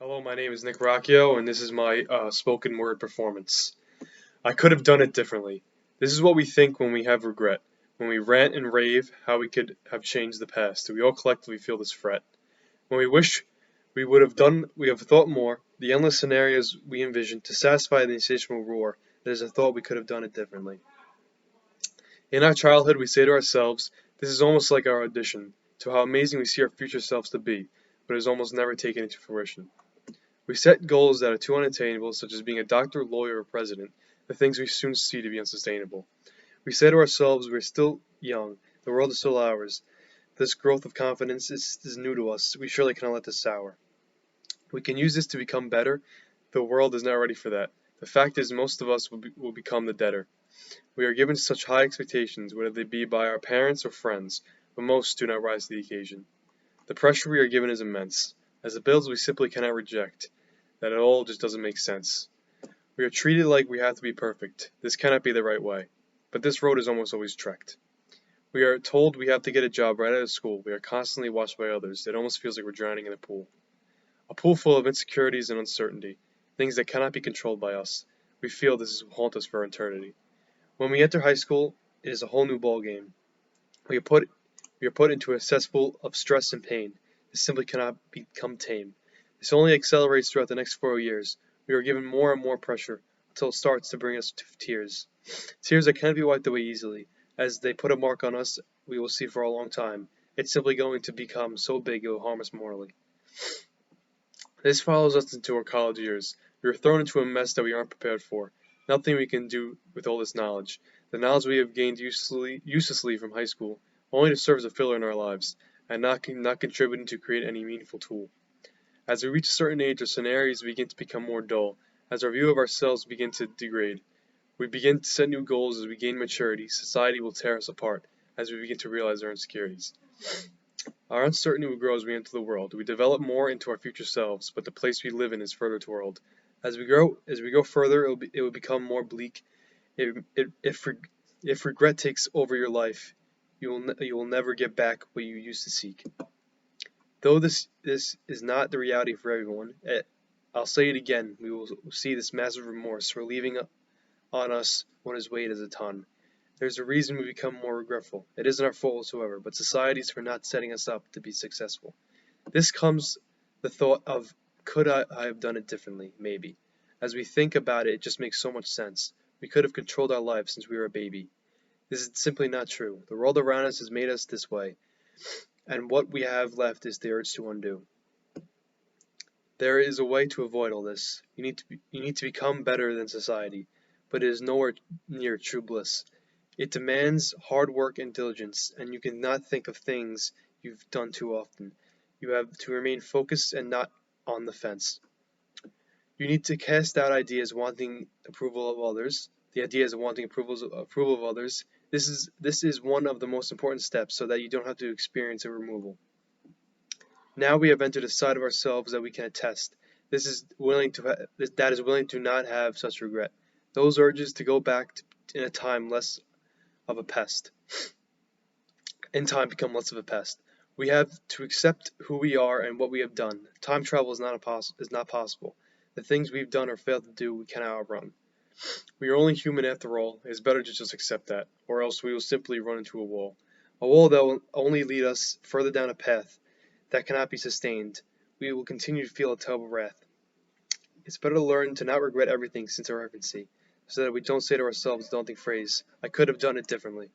Hello, my name is Nick Rocchio, and this is my spoken word performance. I could have done it differently. This is what we think when we have regret. When we rant and rave how we could have changed the past. We all collectively feel this fret. When we wish we have thought more, the endless scenarios we envision to satisfy the insatiable roar, that is a thought we could have done it differently. In our childhood, we say to ourselves, this is almost like our audition, to how amazing we see our future selves to be, but it is almost never taken into fruition. We set goals that are too unattainable, such as being a doctor, lawyer, or president, the things we soon see to be unsustainable. We say to ourselves, we're still young, the world is still ours. This growth of confidence is new to us, we surely cannot let this sour. We can use this to become better, the world is not ready for that. The fact is, most of us will become the debtor. We are given such high expectations, whether they be by our parents or friends, but most do not rise to the occasion. The pressure we are given is immense, as the bills we simply cannot reject, that it all just doesn't make sense. We are treated like we have to be perfect. This cannot be the right way. But this road is almost always trekked. We are told we have to get a job right out of school. We are constantly watched by others. It almost feels like we're drowning in a pool. A pool full of insecurities and uncertainty, things that cannot be controlled by us. We feel this will haunt us for eternity. When we enter high school, it is a whole new ball game. We are put into a cesspool of stress and pain. This simply cannot become tame. This only accelerates throughout the next 4 years. We are given more and more pressure until it starts to bring us to tears. Tears that cannot be wiped away easily. As they put a mark on us, we will see for a long time. It's simply going to become so big it will harm us morally. This follows us into our college years. We are thrown into a mess that we aren't prepared for. Nothing we can do with all this knowledge. The knowledge we have gained uselessly from high school, only to serve as a filler in our lives, and not contributing to create any meaningful tool. As we reach a certain age, our scenarios begin to become more dull, as our view of ourselves begin to degrade. We begin to set new goals as we gain maturity. Society will tear us apart as we begin to realize our insecurities. Our uncertainty will grow as we enter the world. We develop more into our future selves, but the place we live in is further to the world. As we go further, it will become more bleak. If regret takes over your life, you will never get back what you used to seek. Though this is not the reality for everyone, I'll say it again, we will see this massive remorse relieving on us what is weighed as a ton. There's a reason we become more regretful. It isn't our fault whatsoever, but society's for not setting us up to be successful. This comes the thought of, could I have done it differently? Maybe. As we think about it, it just makes so much sense. We could have controlled our lives since we were a baby. This is simply not true. The world around us has made us this way, and what we have left is the urge to undo. There is a way to avoid all this. You need to become better than society, but it is nowhere near true bliss. It demands hard work and diligence, and you cannot think of things you've done too often. You have to remain focused and not on the fence. You need to cast out ideas wanting approval of others, the ideas of wanting approval of others. This is one of the most important steps so that you don't have to experience a removal. Now we have entered a side of ourselves that we can attest. That is willing to not have such regret. Those urges to go back in a time less of a pest. In time become less of a pest. We have to accept who we are and what we have done. Time travel is not possible. The things we've done or failed to do we cannot outrun. We are only human after all. It is better to just accept that, or else we will simply run into a wall. A wall that will only lead us further down a path that cannot be sustained. We will continue to feel a terrible wrath. It's better to learn to not regret everything since our infancy, so that we don't say to ourselves the daunting phrase, I could have done it differently.